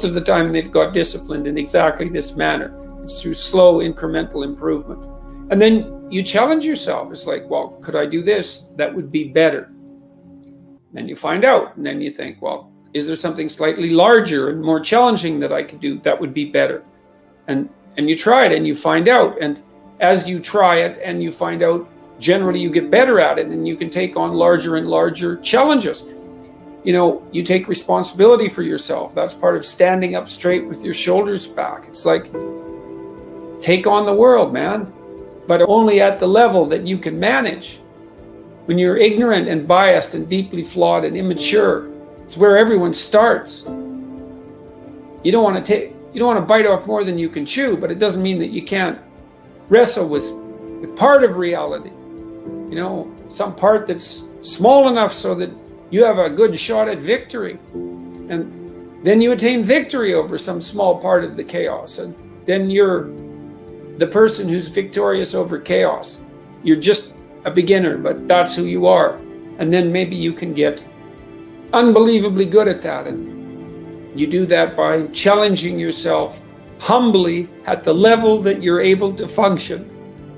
of the time they've got disciplined in exactly this manner. It's through slow incremental improvement. And then you challenge yourself. It's like, well, could I do this? That would be better. Then you find out, and then you think, well, is there something slightly larger and more challenging that I could do that would be better? And you try it and you find out. And as you try it and you find out, generally you get better at it and you can take on larger and larger challenges. You know, you take responsibility for yourself. That's part of standing up straight with your shoulders back. It's like, take on the world, man, but only at the level that you can manage. When you're ignorant and biased and deeply flawed and immature, it's where everyone starts. You don't want to bite off more than you can chew, but it doesn't mean that you can't wrestle with part of reality. You know, some part that's small enough so that you have a good shot at victory. And then you attain victory over some small part of the chaos. And then you're the person who's victorious over chaos. You're just a beginner, but that's who you are. And then maybe you can get unbelievably good at that. And you do that by challenging yourself humbly at the level that you're able to function.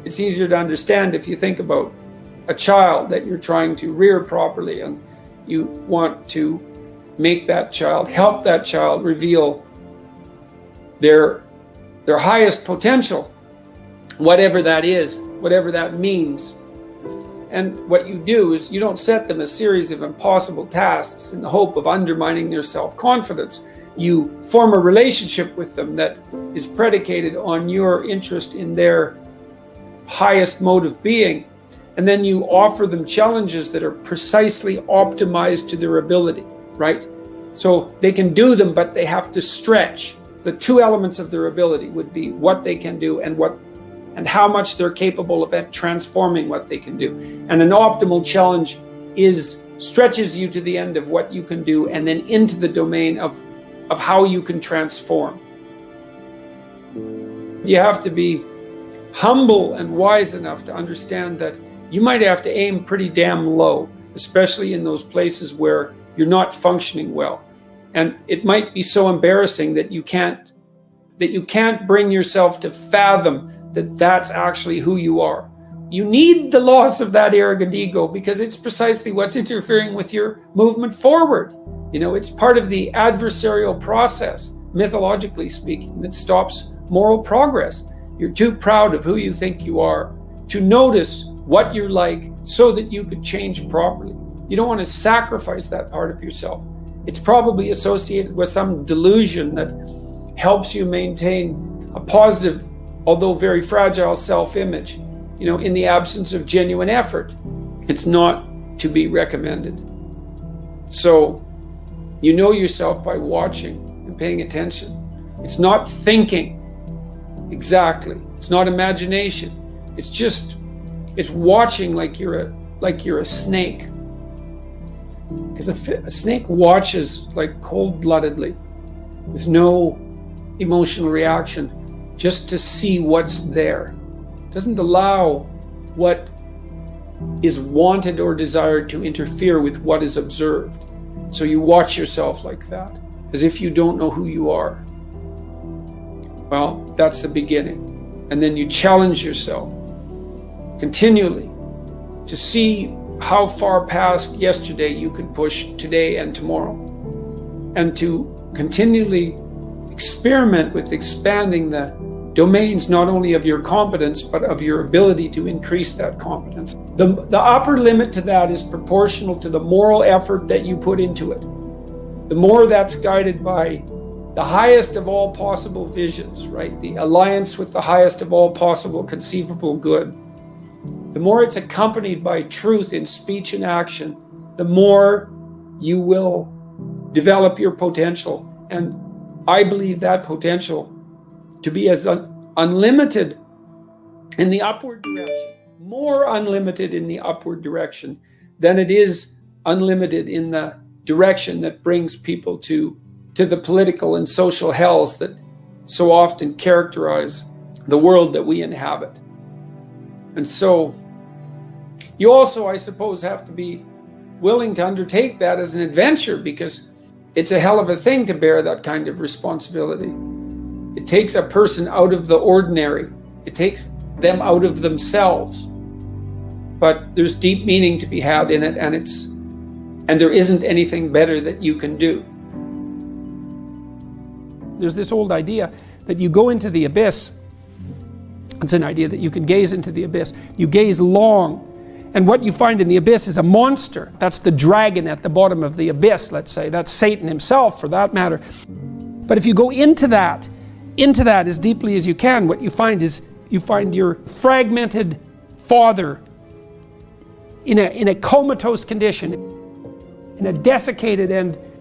It's easier to understand if you think about a child that you're trying to rear properly, and you want to make that child, help that child reveal their highest potential, whatever that is, whatever that means. And what you do is you don't set them a series of impossible tasks in the hope of undermining their self-confidence. You form a relationship with them that is predicated on your interest in their highest mode of being. And then you offer them challenges that are precisely optimized to their ability, right? So they can do them, but they have to stretch. The two elements of their ability would be what they can do and how much they're capable of transforming what they can do. And an optimal challenge stretches you to the end of what you can do and then into the domain of how you can transform. You have to be humble and wise enough to understand that you might have to aim pretty damn low, especially in those places where you're not functioning well. And it might be so embarrassing that you can't bring yourself to fathom that that's actually who you are. You need the loss of that arrogant ego because it's precisely what's interfering with your movement forward. You know, it's part of the adversarial process, mythologically speaking, that stops moral progress. You're too proud of who you think you are to notice what you're like so that you could change properly. You don't want to sacrifice that part of yourself. It's probably associated with some delusion that helps you maintain a positive, although very fragile self-image, you know, in the absence of genuine effort. It's not to be recommended. So you know yourself by watching and paying attention. It's not thinking exactly. It's not imagination. It's watching like you're a snake. Because a snake watches like cold-bloodedly with no emotional reaction just to see what's there. It doesn't allow what is wanted or desired to interfere with what is observed. So you watch yourself like that, as if you don't know who you are. Well, that's the beginning. And then you challenge yourself continually to see how far past yesterday you could push today and tomorrow, and to continually experiment with expanding the domains not only of your competence but of your ability to increase that competence. The upper limit to that is proportional to the moral effort that you put into it. The more that's guided by the highest of all possible visions, right? The alliance with the highest of all possible conceivable good. The more it's accompanied by truth in speech and action, the more you will develop your potential. And I believe that potential to be as unlimited in the upward direction, more unlimited in the upward direction than it is unlimited in the direction that brings people to the political and social hells that so often characterize the world that we inhabit. And so you also, I suppose, have to be willing to undertake that as an adventure, because it's a hell of a thing to bear that kind of responsibility. It takes a person out of the ordinary. It takes them out of themselves. But there's deep meaning to be had in it, and there isn't anything better that you can do. There's this old idea that you go into the abyss. It's an idea that you can gaze into the abyss. You gaze long, and what you find in the abyss is a monster. That's the dragon at the bottom of the abyss, let's say. That's Satan himself, for that matter. But if you go into that as deeply as you can, what you find is you find your fragmented father in a comatose condition, in a desiccated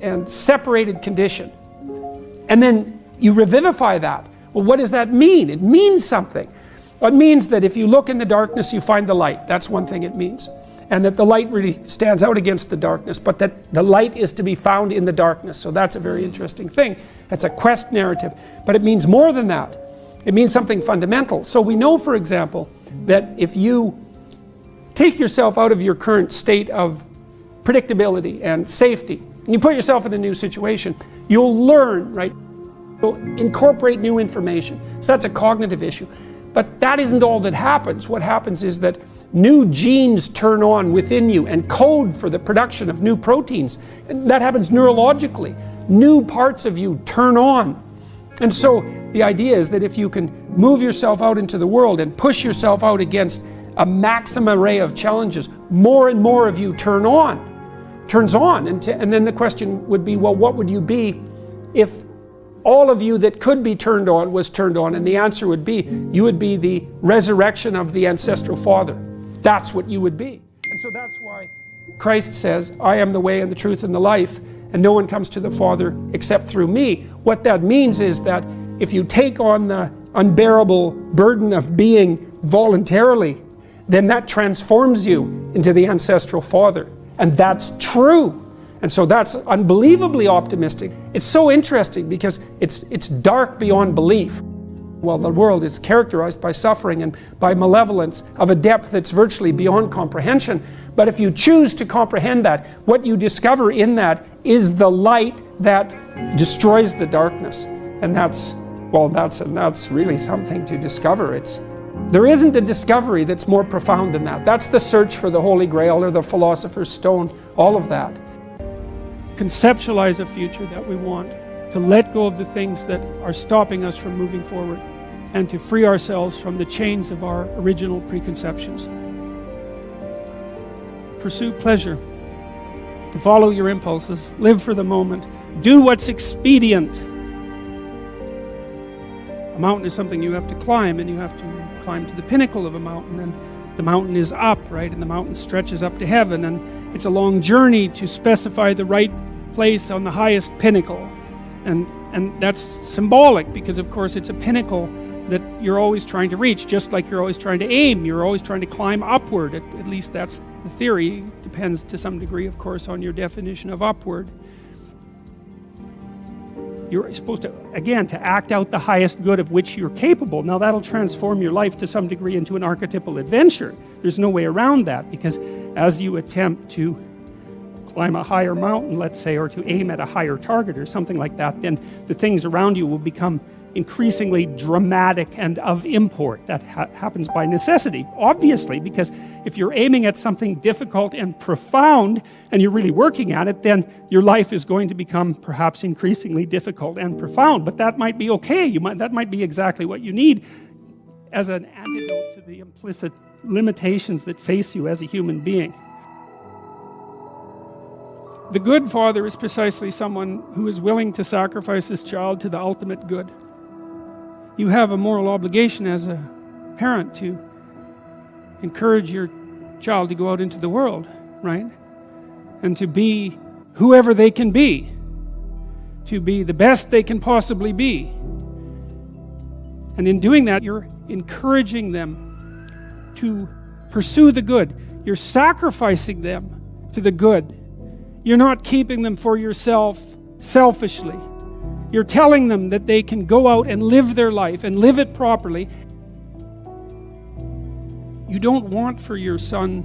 and separated condition. And then you revivify that. Well, what does that mean? It means something. It means that if you look in the darkness, you find the light. That's one thing it means. And that the light really stands out against the darkness, but that the light is to be found in the darkness. So that's a very interesting thing. That's a quest narrative. But it means more than that. It means something fundamental. So we know, for example, that if you take yourself out of your current state of predictability and safety, and you put yourself in a new situation, you'll learn, right? You'll incorporate new information. So that's a cognitive issue. But that isn't all that happens. What happens is that new genes turn on within you and code for the production of new proteins. And that happens neurologically. New parts of you turn on. And so the idea is that if you can move yourself out into the world and push yourself out against a maximum array of challenges, more and more of you turns on. And then the question would be, well, what would you be if all of you that could be turned on was turned on? And the answer would be, you would be the resurrection of the ancestral father. That's what you would be. And so that's why Christ says, I am the way and the truth and the life, and no one comes to the Father except through me. What that means is that if you take on the unbearable burden of being voluntarily, then that transforms you into the ancestral father. And that's true. And so that's unbelievably optimistic. It's so interesting because it's dark beyond belief. Well, the world is characterized by suffering and by malevolence of a depth that's virtually beyond comprehension. But if you choose to comprehend that, what you discover in that is the light that destroys the darkness. And that's really something to discover. There isn't a discovery that's more profound than that. That's the search for the Holy Grail or the Philosopher's Stone, all of that. Conceptualize a future that we want, to let go of the things that are stopping us from moving forward, and to free ourselves from the chains of our original preconceptions. Pursue pleasure. Follow your impulses. Live for the moment. Do what's expedient. A mountain is something you have to climb, and you have to climb to the pinnacle of a mountain, and the mountain is up, right? And the mountain stretches up to heaven, and it's a long journey to specify the right place on the highest pinnacle. And that's symbolic because, of course, it's a pinnacle that you're always trying to reach, just like you're always trying to aim. You're always trying to climb upward. At least that's the theory. Depends to some degree, of course, on your definition of upward. You're supposed to, again, to act out the highest good of which you're capable. Now that'll transform your life to some degree into an archetypal adventure. There's no way around that, because as you attempt to climb a higher mountain, let's say, or to aim at a higher target or something like that, then the things around you will become increasingly dramatic and of import. That happens by necessity, obviously, because if you're aiming at something difficult and profound and you're really working at it, then your life is going to become perhaps increasingly difficult and profound. But that might be okay. That might be exactly what you need as an antidote to the implicit limitations that face you as a human being. The good father is precisely someone who is willing to sacrifice his child to the ultimate good. You have a moral obligation as a parent to encourage your child to go out into the world, right? And to be whoever they can be, to be the best they can possibly be. And in doing that, you're encouraging them to pursue the good. You're sacrificing them to the good. You're not keeping them for yourself selfishly. You're telling them that they can go out and live their life and live it properly. You don't want for your son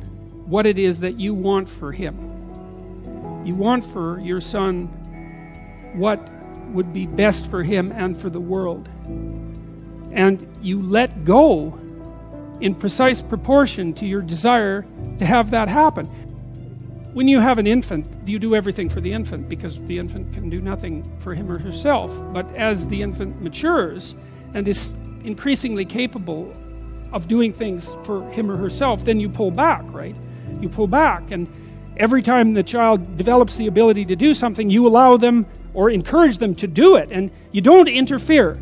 what it is that you want for him. You want for your son what would be best for him and for the world. And you let go in precise proportion to your desire to have that happen. When you have an infant, you do everything for the infant because the infant can do nothing for him or herself. But as the infant matures and is increasingly capable of doing things for him or herself, then you pull back, right? You pull back, and every time the child develops the ability to do something, you allow them or encourage them to do it, and you don't interfere.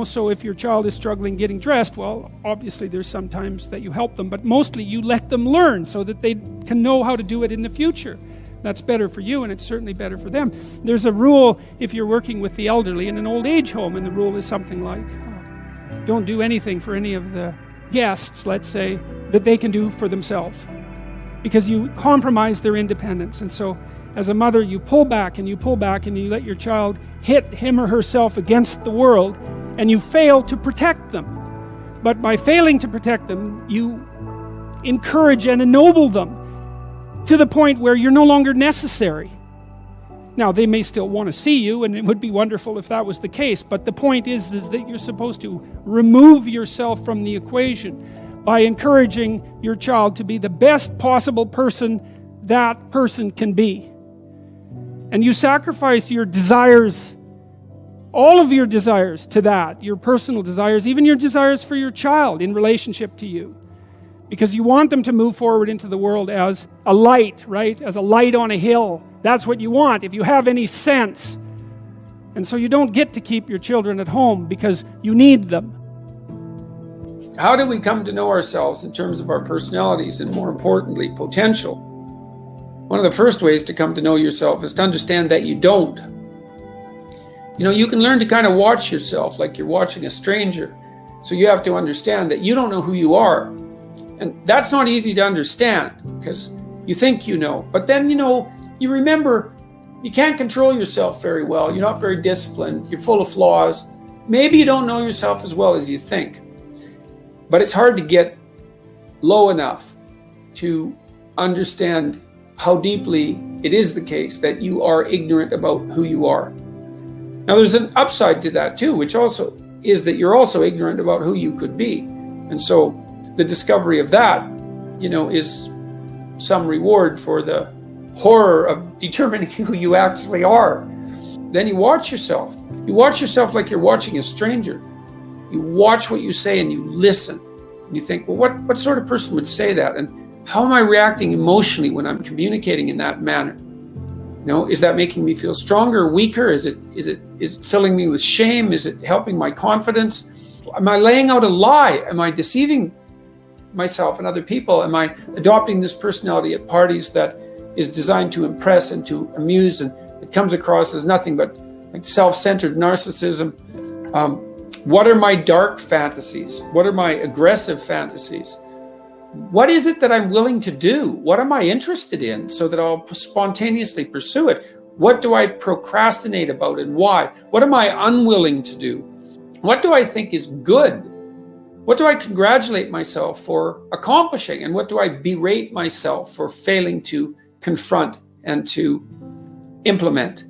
So if your child is struggling getting dressed, well, obviously there's some times that you help them, but mostly you let them learn so that they can know how to do it in the future. That's better for you, and it's certainly better for them. There's a rule if you're working with the elderly in an old age home, and the rule is something like, don't do anything for any of the guests, let's say, that they can do for themselves, because you compromise their independence. And so as a mother, you pull back and you let your child hit him or herself against the world, and you fail to protect them. But by failing to protect them, you encourage and ennoble them to the point where you're no longer necessary. Now, they may still want to see you, and it would be wonderful if that was the case, but the point is that you're supposed to remove yourself from the equation by encouraging your child to be the best possible person that person can be. And you sacrifice your desires, all of your desires, to that, your personal desires, even your desires for your child in relationship to you, because you want them to move forward into the world as a light, right? As a light on a hill. That's what you want, if you have any sense. And so you don't get to keep your children at home because you need them. How do we come to know ourselves in terms of our personalities and, more importantly, potential? One of the first ways to come to know yourself is to understand that you don't. You can learn to kind of watch yourself like you're watching a stranger. So you have to understand that you don't know who you are. And that's not easy to understand because you think you know. But then, you remember you can't control yourself very well. You're not very disciplined. You're full of flaws. Maybe you don't know yourself as well as you think. But it's hard to get low enough to understand how deeply it is the case that you are ignorant about who you are. Now, there's an upside to that too, which also is that you're also ignorant about who you could be. And so the discovery of that, is some reward for the horror of determining who you actually are. Then you watch yourself. You watch yourself like you're watching a stranger. You watch what you say and you listen. And you think, well, what sort of person would say that? And how am I reacting emotionally when I'm communicating in that manner? Is that making me feel stronger or weaker? Is it filling me with shame? Is it helping my confidence? Am I laying out a lie? Am I deceiving myself and other people? Am I adopting this personality at parties that is designed to impress and to amuse, and it comes across as nothing but like self-centered narcissism? What are my dark fantasies? What are my aggressive fantasies? What is it that I'm willing to do? What am I interested in so that I'll spontaneously pursue it? What do I procrastinate about and why? What am I unwilling to do? What do I think is good? What do I congratulate myself for accomplishing? And what do I berate myself for failing to confront and to implement?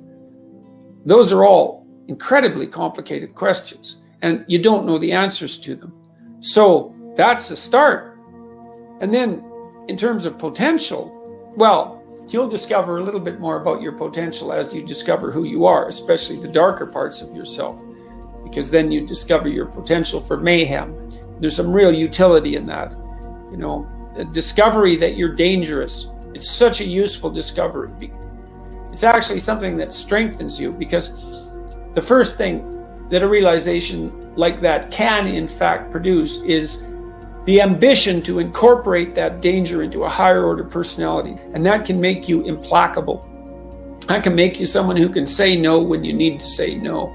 Those are all incredibly complicated questions, and you don't know the answers to them. So that's a start. And then in terms of potential, well, you'll discover a little bit more about your potential as you discover who you are, especially the darker parts of yourself, because then you discover your potential for mayhem. There's some real utility in that. A discovery that you're dangerous. It's such a useful discovery. It's actually something that strengthens you, because the first thing that a realization like that can in fact produce is the ambition to incorporate that danger into a higher order personality. And that can make you implacable. That can make you someone who can say no when you need to say no.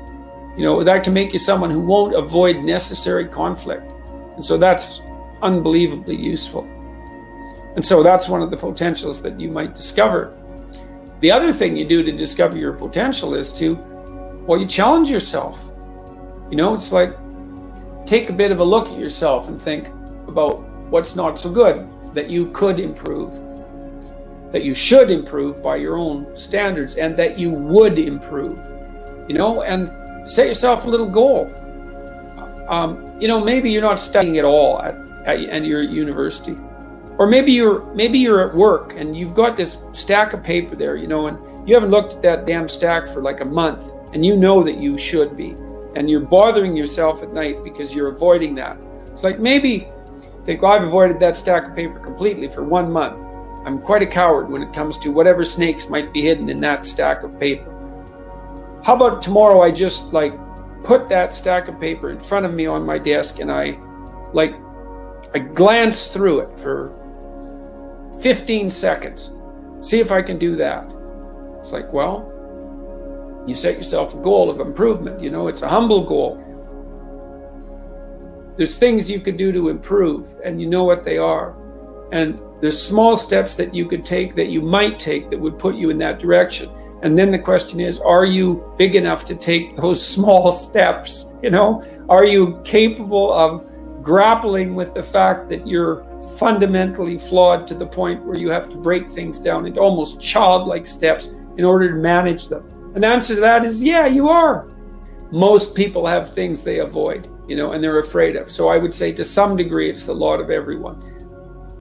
That can make you someone who won't avoid necessary conflict. And so that's unbelievably useful. And so that's one of the potentials that you might discover. The other thing you do to discover your potential is you challenge yourself. It's like, take a bit of a look at yourself and think about what's not so good that you could improve, that you should improve by your own standards, and that you would improve. and set yourself a little goal. Maybe you're not studying at all at your university, or maybe you're at work and you've got this stack of paper there, and you haven't looked at that damn stack for like a month, and you know that you should be, and you're bothering yourself at night because you're avoiding that. It's like, maybe think, well, I've avoided that stack of paper completely for 1 month. I'm quite a coward when it comes to whatever snakes might be hidden in that stack of paper. How about tomorrow I just put that stack of paper in front of me on my desk, and I glance through it for 15 seconds. See if I can do that. It's like, well, you set yourself a goal of improvement. It's a humble goal. There's things you could do to improve, and you know what they are. And there's small steps that you could take, that you might take, that would put you in that direction. And then the question is, are you big enough to take those small steps? Are you capable of grappling with the fact that you're fundamentally flawed to the point where you have to break things down into almost childlike steps in order to manage them? And the answer to that is, yeah, you are. Most people have things they avoid, and they're afraid of. So I would say, to some degree, it's the lot of everyone.